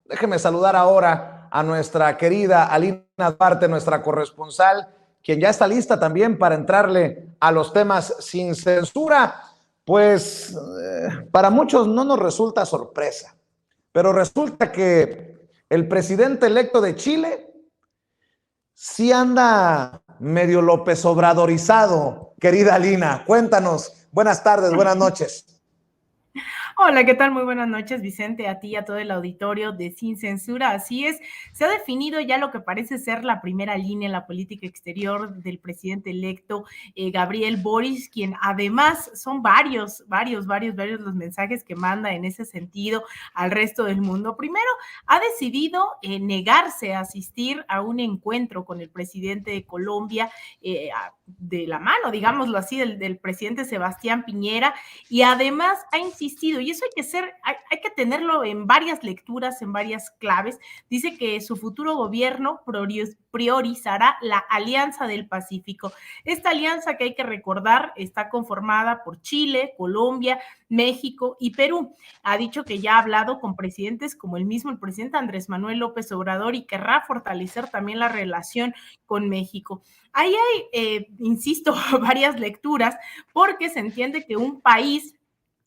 Déjeme saludar ahora a nuestra querida Alina Duarte, nuestra corresponsal, quien ya está lista también para entrarle a los temas sin censura. Pues para muchos no nos resulta sorpresa, pero resulta que el presidente electo de Chile sí anda medio López Obradorizado, querida Alina. Cuéntanos. Buenas tardes, buenas noches. Hola, ¿qué tal? Muy buenas noches, Vicente, a ti y a todo el auditorio de Sin Censura. Así es, se ha definido ya lo que parece ser la primera línea en la política exterior del presidente electo Gabriel Boric, quien además son varios los mensajes que manda en ese sentido al resto del mundo. Primero, ha decidido negarse a asistir a un encuentro con el presidente de Colombia, de la mano, digámoslo así, del presidente Sebastián Piñera, y además ha insistido, y eso hay que tenerlo en varias lecturas, en varias claves. Dice que su futuro gobierno priorizará la Alianza del Pacífico. Esta alianza, que hay que recordar, está conformada por Chile, Colombia, México y Perú. Ha dicho que ya ha hablado con presidentes como el presidente Andrés Manuel López Obrador, y querrá fortalecer también la relación con México. Ahí hay, insisto, varias lecturas, porque se entiende que un país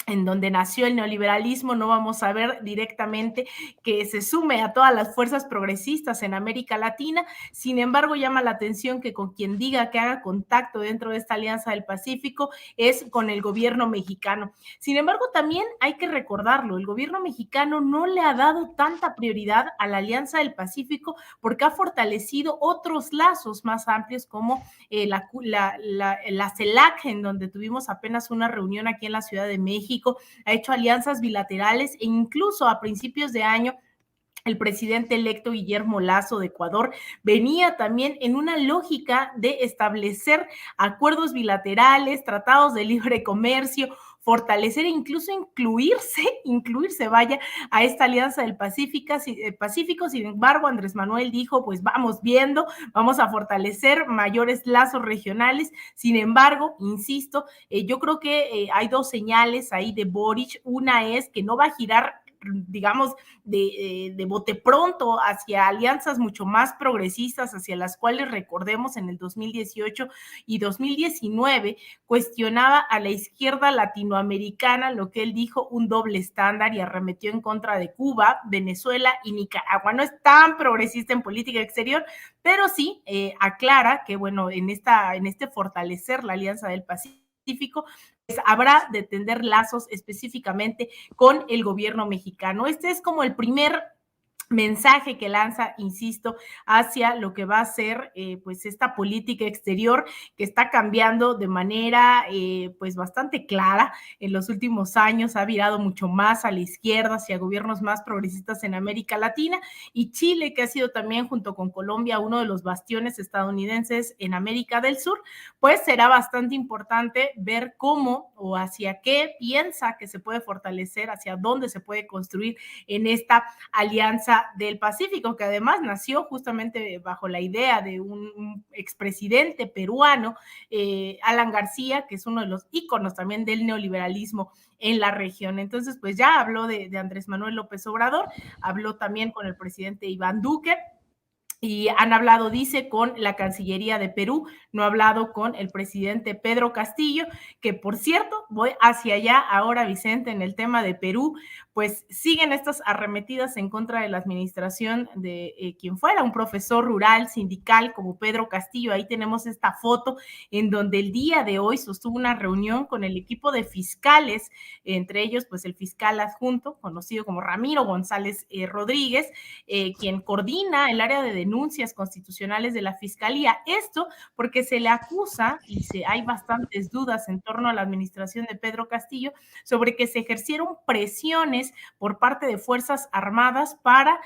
en donde nació el neoliberalismo, no vamos a ver directamente que se sume a todas las fuerzas progresistas en América Latina. Sin embargo, llama la atención que con quien diga que haga contacto dentro de esta Alianza del Pacífico es con el gobierno mexicano. Sin embargo, también hay que recordarlo, el gobierno mexicano no le ha dado tanta prioridad a la Alianza del Pacífico porque ha fortalecido otros lazos más amplios, como la CELAC, en donde tuvimos apenas una reunión aquí en la Ciudad de México. Ha hecho alianzas bilaterales, e incluso a principios de año el presidente electo Guillermo Lasso de Ecuador venía también en una lógica de establecer acuerdos bilaterales, tratados de libre comercio, fortalecer e incluso incluirse, vaya, a esta alianza del Pacífico. Sin embargo, Andrés Manuel dijo, pues vamos viendo, vamos a fortalecer mayores lazos regionales. Sin embargo, insisto, yo creo que hay dos señales ahí de Boric. Una es que no va a girar, digamos, de bote pronto hacia alianzas mucho más progresistas, hacia las cuales, recordemos, en el 2018 y 2019 cuestionaba a la izquierda latinoamericana, lo que él dijo un doble estándar, y arremetió en contra de Cuba, Venezuela y Nicaragua. No es tan progresista en política exterior, pero sí aclara que, bueno, en este fortalecer la Alianza del Pacífico, pues habrá de tender lazos específicamente con el gobierno mexicano. Este es como el primer mensaje que lanza, insisto, hacia lo que va a ser pues esta política exterior, que está cambiando de manera pues bastante clara. En los últimos años ha virado mucho más a la izquierda, hacia gobiernos más progresistas en América Latina, y Chile, que ha sido también, junto con Colombia, uno de los bastiones estadounidenses en América del Sur, pues será bastante importante ver cómo o hacia qué piensa que se puede fortalecer, hacia dónde se puede construir en esta alianza del Pacífico, que además nació justamente bajo la idea de un expresidente peruano, Alan García, que es uno de los íconos también del neoliberalismo en la región. Entonces, pues ya habló de Andrés Manuel López Obrador, habló también con el presidente Iván Duque, y han hablado, dice, con la Cancillería de Perú, no ha hablado con el presidente Pedro Castillo, que por cierto, voy hacia allá ahora, Vicente, en el tema de Perú. Pues siguen estas arremetidas en contra de la administración de quien fuera un profesor rural sindical como Pedro Castillo. Ahí tenemos esta foto en donde el día de hoy sostuvo una reunión con el equipo de fiscales, entre ellos pues el fiscal adjunto, conocido como Ramiro González Rodríguez, quien coordina el área de denuncias constitucionales de la Fiscalía. Esto porque se le acusa, y hay bastantes dudas en torno a la administración de Pedro Castillo, sobre que se ejercieron presiones por parte de Fuerzas Armadas para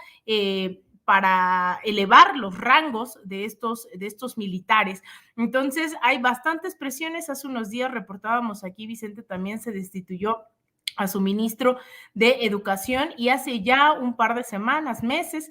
elevar los rangos de estos militares. Entonces, hay bastantes presiones. Hace unos días reportábamos aquí, Vicente, también se destituyó a su ministro de Educación, y hace ya un par de semanas, meses,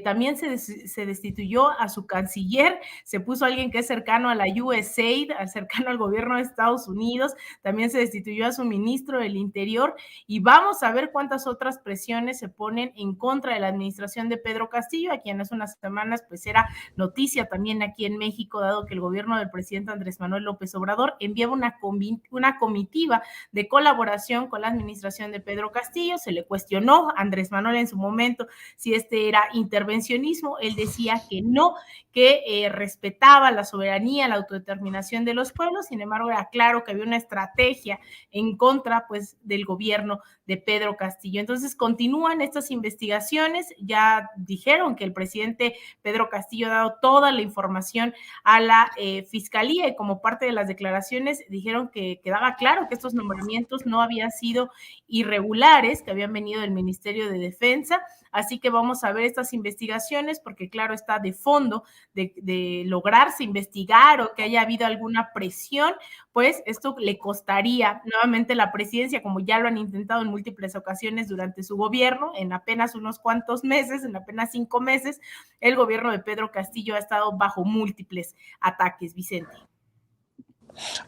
también se destituyó a su canciller, se puso alguien que es cercano a la USAID, cercano al gobierno de Estados Unidos, también se destituyó a su ministro del Interior, y vamos a ver cuántas otras presiones se ponen en contra de la administración de Pedro Castillo, a quien hace unas semanas pues era noticia también aquí en México, dado que el gobierno del presidente Andrés Manuel López Obrador enviaba una comitiva de colaboración con la administración de Pedro Castillo. Se le cuestionó a Andrés Manuel en su momento si este era intervencionismo. Él decía que no, que respetaba la soberanía, la autodeterminación de los pueblos. Sin embargo, era claro que había una estrategia en contra pues del gobierno de Pedro Castillo. Entonces continúan estas investigaciones. Ya dijeron que el presidente Pedro Castillo ha dado toda la información a la fiscalía, y como parte de las declaraciones dijeron que quedaba claro que estos nombramientos no habían sido irregulares, que habían venido del Ministerio de Defensa. Así que vamos a ver estas investigaciones, porque claro está, de fondo de lograrse investigar o que haya habido alguna presión, pues esto le costaría nuevamente la presidencia, como ya lo han intentado en múltiples ocasiones durante su gobierno. En apenas unos cuantos meses, en apenas 5 meses, el gobierno de Pedro Castillo ha estado bajo múltiples ataques, Vicente.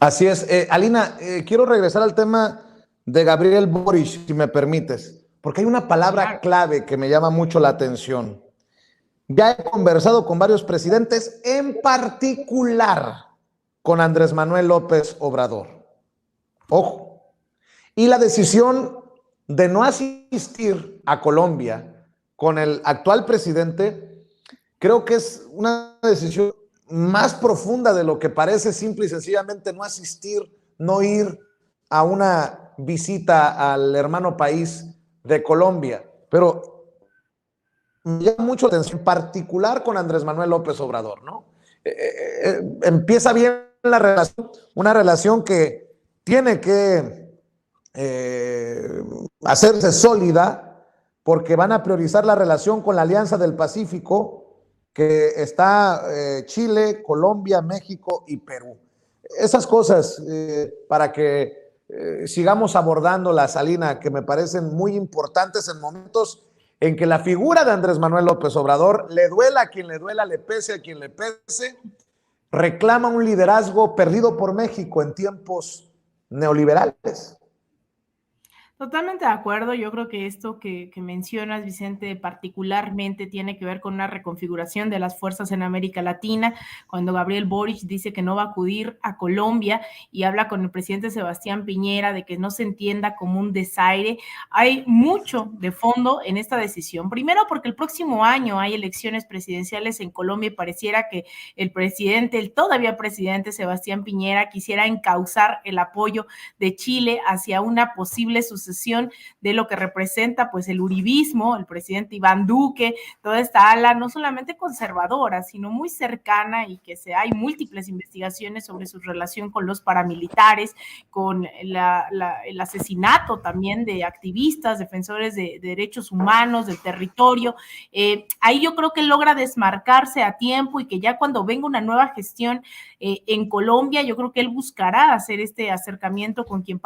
Así es. Alina, quiero regresar al tema de Gabriel Boric, si me permites, porque hay una palabra clave que me llama mucho la atención. Ya he conversado con varios presidentes, en particular con Andrés Manuel López Obrador. Ojo. Y la decisión de no asistir a Colombia con el actual presidente, creo que es una decisión más profunda de lo que parece simple y sencillamente no asistir, no ir a una visita al hermano país de Colombia. Pero me llama mucho la atención, en particular con Andrés Manuel López Obrador, ¿no? Empieza bien la relación, una relación que tiene que hacerse sólida, porque van a priorizar la relación con la Alianza del Pacífico, que está Chile, Colombia, México y Perú. Esas cosas para que sigamos abordando la Salina, que me parecen muy importantes en momentos en que la figura de Andrés Manuel López Obrador, le duela a quien le duela, le pese a quien le pese, reclama un liderazgo perdido por México en tiempos neoliberales. Totalmente de acuerdo. Yo creo que esto que mencionas, Vicente, particularmente tiene que ver con una reconfiguración de las fuerzas en América Latina. Cuando Gabriel Boric dice que no va a acudir a Colombia y habla con el presidente Sebastián Piñera de que no se entienda como un desaire, hay mucho de fondo en esta decisión. Primero, porque el próximo año hay elecciones presidenciales en Colombia y pareciera que el todavía presidente Sebastián Piñera quisiera encauzar el apoyo de Chile hacia una posible sucesión de lo que representa pues el uribismo, el presidente Iván Duque, toda esta ala no solamente conservadora, sino muy cercana, y que hay múltiples investigaciones sobre su relación con los paramilitares, con el asesinato también de activistas, defensores de derechos humanos, del territorio. Ahí yo creo que logra desmarcarse a tiempo, y que ya cuando venga una nueva gestión en Colombia, yo creo que él buscará hacer este acercamiento con quien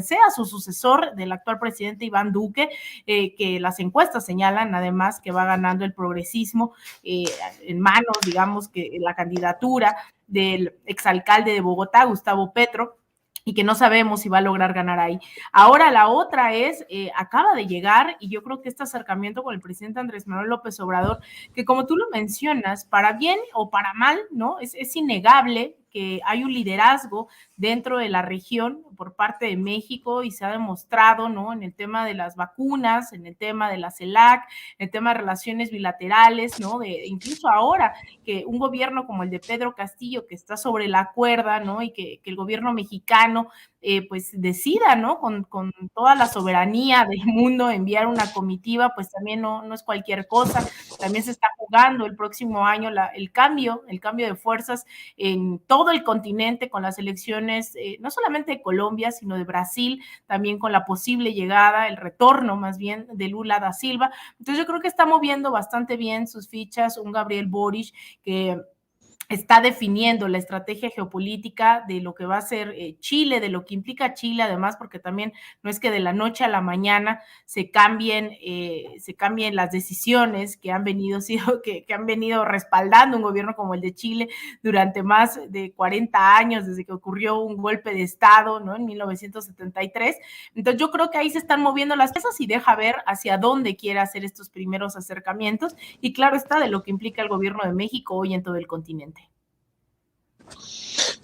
sea su sucesor del actual presidente Iván Duque, que las encuestas señalan además que va ganando el progresismo en manos, digamos, que la candidatura del exalcalde de Bogotá, Gustavo Petro, y que no sabemos si va a lograr ganar ahí. Ahora la otra es, acaba de llegar, y yo creo que este acercamiento con el presidente Andrés Manuel López Obrador, que como tú lo mencionas, para bien o para mal, ¿no? Es innegable que hay un liderazgo dentro de la región por parte de México, y se ha demostrado, ¿no? En el tema de las vacunas, en el tema de la CELAC, en el tema de relaciones bilaterales, ¿no? Incluso ahora que un gobierno como el de Pedro Castillo, que está sobre la cuerda, ¿no? Y que el gobierno mexicano pues decida, ¿no? Con toda la soberanía del mundo enviar una comitiva, pues también no es cualquier cosa. También se está jugando el próximo año el cambio de fuerzas en todo el continente, con las elecciones no solamente de Colombia, sino de Brasil, también con la posible llegada, el retorno más bien de Lula da Silva. Entonces yo creo que está moviendo bastante bien sus fichas un Gabriel Boric, que está definiendo la estrategia geopolítica de lo que va a ser Chile, de lo que implica Chile, además, porque también no es que de la noche a la mañana se cambien las decisiones que han venido, que han venido respaldando un gobierno como el de Chile durante más de 40 años, desde que ocurrió un golpe de Estado, ¿no? En 1973. Entonces yo creo que ahí se están moviendo las piezas y deja ver hacia dónde quiere hacer estos primeros acercamientos, y claro está de lo que implica el gobierno de México hoy en todo el continente.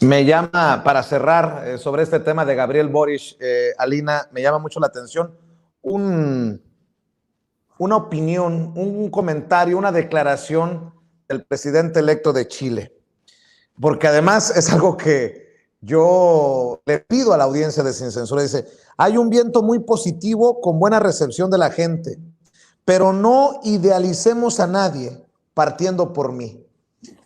Me llama, para cerrar sobre este tema de Gabriel Boric, Alina, me llama mucho la atención una opinión, un comentario, una declaración del presidente electo de Chile, porque además es algo que yo le pido a la audiencia de Sin Censura. Dice: hay un viento muy positivo con buena recepción de la gente, pero no idealicemos a nadie partiendo por mí.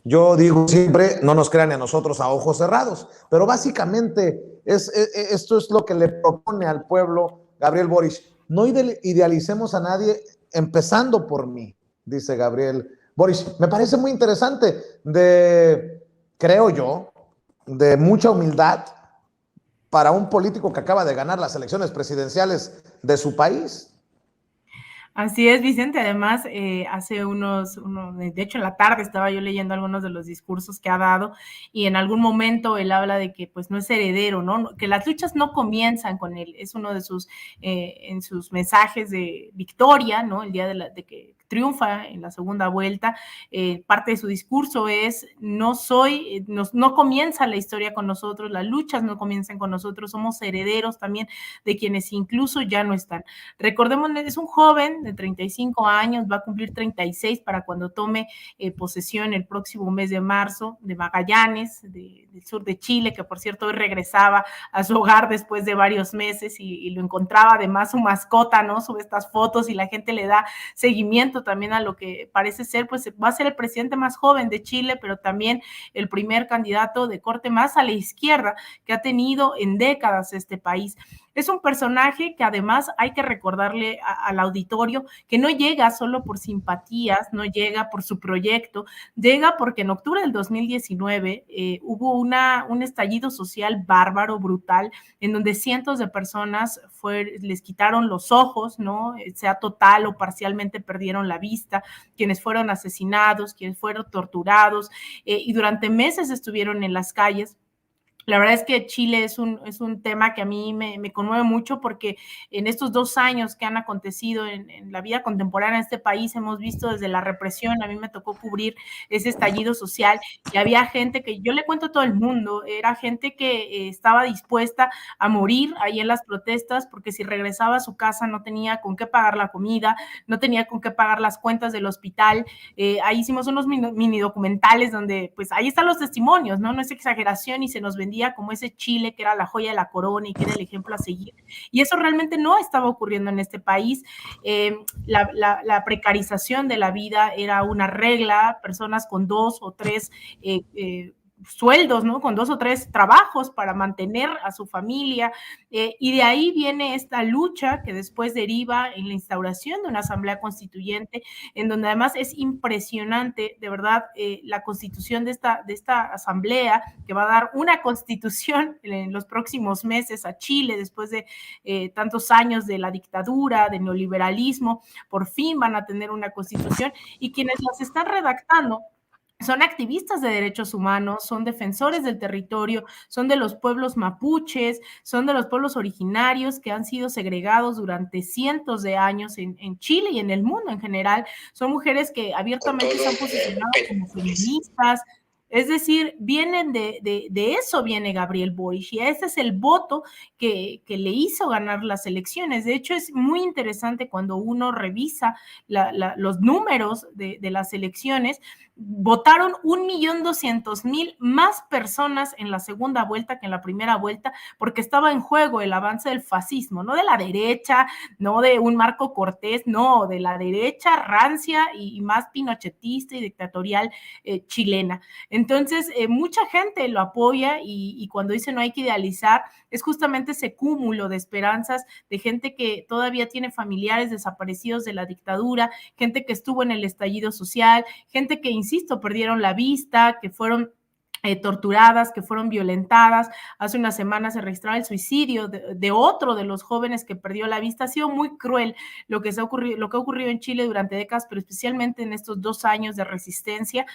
Yo digo siempre, no nos crean a nosotros a ojos cerrados, pero básicamente esto es lo que le propone al pueblo Gabriel Boric. No idealicemos a nadie empezando por mí, dice Gabriel Boric. Me parece muy interesante, creo yo, de mucha humildad para un político que acaba de ganar las elecciones presidenciales de su país. Así es, Vicente. Además, hace de hecho en la tarde estaba yo leyendo algunos de los discursos que ha dado, y en algún momento él habla de que pues no es heredero, ¿no? Que las luchas no comienzan con él. Es uno de en sus mensajes de victoria, ¿no? El día de que triunfa en la segunda vuelta, parte de su discurso es: no comienza la historia con nosotros, las luchas no comienzan con nosotros, somos herederos también de quienes incluso ya no están. Recordemos, es un joven de 35 años, va a cumplir 36 para cuando tome posesión el próximo mes de marzo, de Magallanes, del sur de Chile, que por cierto hoy regresaba a su hogar después de varios meses, y lo encontraba además su mascota, ¿no? Sube estas fotos y la gente le da seguimiento también a lo que parece ser, pues va a ser el presidente más joven de Chile, pero también el primer candidato de corte más a la izquierda que ha tenido en décadas este país. Es un personaje que además hay que recordarle al auditorio que no llega solo por simpatías, no llega por su proyecto, llega porque en octubre del 2019 hubo un estallido social bárbaro, brutal, en donde cientos de personas les quitaron los ojos, ¿no? Sea total o parcialmente perdieron la vista, quienes fueron asesinados, quienes fueron torturados, y durante meses estuvieron en las calles. La verdad es que Chile es un tema que a mí me conmueve mucho, porque en estos 2 años que han acontecido en la vida contemporánea de este país hemos visto desde la represión. A mí me tocó cubrir ese estallido social y había gente que, yo le cuento a todo el mundo, era gente que estaba dispuesta a morir ahí en las protestas, porque si regresaba a su casa no tenía con qué pagar la comida, no tenía con qué pagar las cuentas del hospital. Ahí hicimos unos mini documentales donde pues ahí están los testimonios, ¿no? No es exageración, y se nos vendía como ese Chile que era la joya de la corona y que era el ejemplo a seguir. Y eso realmente no estaba ocurriendo en este país. La precarización de la vida era una regla, personas con 2 o 3 sueldos, ¿no? Con 2 o 3 trabajos para mantener a su familia, y de ahí viene esta lucha que después deriva en la instauración de una asamblea constituyente, en donde además es impresionante, de verdad, la constitución de esta asamblea, que va a dar una constitución en los próximos meses a Chile, después de tantos años de la dictadura, del neoliberalismo. Por fin van a tener una constitución, y quienes las están redactando son activistas de derechos humanos, son defensores del territorio, son de los pueblos mapuches, son de los pueblos originarios que han sido segregados durante cientos de años en Chile y en el mundo en general. Son mujeres que abiertamente se han posicionado como feministas. Es decir, vienen de eso viene Gabriel Boric, y ese es el voto que le hizo ganar las elecciones. De hecho, es muy interesante cuando uno revisa los números de las elecciones. Votaron 1.200.000 más personas en la segunda vuelta que en la primera vuelta, porque estaba en juego el avance del fascismo, no de la derecha, no de un Marco Cortés, no, de la derecha rancia y más pinochetista y dictatorial chilena. Entonces, mucha gente lo apoya y cuando dice no hay que idealizar, es justamente ese cúmulo de esperanzas de gente que todavía tiene familiares desaparecidos de la dictadura, gente que estuvo en el estallido social, gente que, insisto, perdieron la vista, que fueron torturadas, que fueron violentadas. Hace una semana se registraba el suicidio de otro de los jóvenes que perdió la vista. Ha sido muy cruel lo que ha ocurrido en Chile durante décadas, pero especialmente en estos 2 años de resistencia.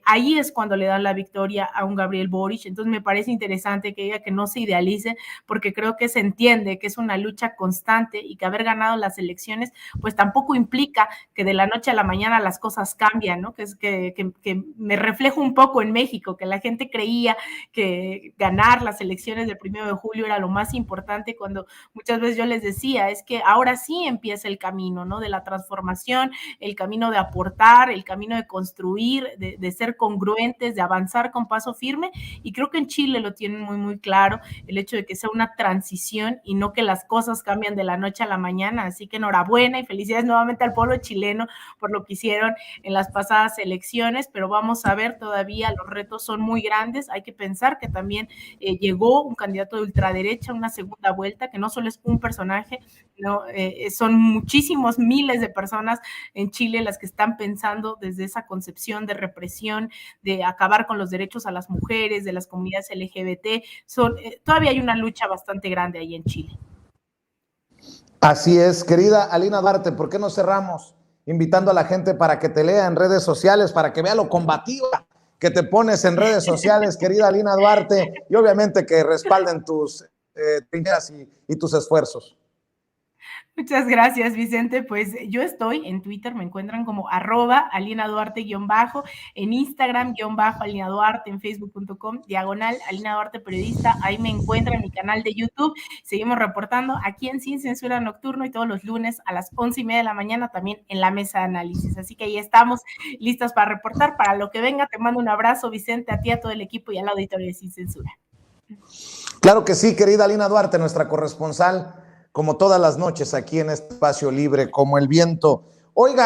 Ahí es cuando le dan la victoria a un Gabriel Boric. Entonces me parece interesante que diga que no se idealice, porque creo que se entiende que es una lucha constante y que haber ganado las elecciones pues tampoco implica que de la noche a la mañana las cosas cambian, ¿no? Que me reflejo un poco en México, que la gente creía que ganar las elecciones del 1 de julio era lo más importante, cuando muchas veces yo les decía, es que ahora sí empieza el camino, ¿no? De la transformación, el camino de aportar, el camino de construir, de ser congruentes, de avanzar con paso firme, y creo que en Chile lo tienen muy, muy claro, el hecho de que sea una transición y no que las cosas cambian de la noche a la mañana. Así que enhorabuena y felicidades nuevamente al pueblo chileno por lo que hicieron en las pasadas elecciones, pero vamos a ver, todavía los retos son muy grandes. Hay que pensar que también llegó un candidato de ultraderecha, una segunda vuelta, que no solo es un personaje, no, son muchísimos miles de personas en Chile las que están pensando desde esa concepción de represión, de acabar con los derechos a las mujeres, de las comunidades LGBT. Todavía hay una lucha bastante grande ahí en Chile. Así es, querida Alina Duarte, ¿por qué no cerramos invitando a la gente para que te lea en redes sociales, para que vea lo combativa que te pones en redes sociales, querida Alina Duarte, y obviamente que respalden tus trincheras y tus esfuerzos? Muchas gracias, Vicente. Pues yo estoy en Twitter, me encuentran como @AlinaDuarte_, en Instagram _AlinaDuarte, en Facebook.com /Alina Duarte Periodista. Ahí me encuentran en mi canal de YouTube. Seguimos reportando aquí en Sin Censura Nocturno y todos los lunes a las 11:30 de la mañana también en la mesa de análisis. Así que ahí estamos listas para reportar. Para lo que venga, te mando un abrazo, Vicente, a ti, a todo el equipo y al auditorio de Sin Censura. Claro que sí, querida Alina Duarte, nuestra corresponsal, como todas las noches aquí en este espacio libre, como el viento. Oiga,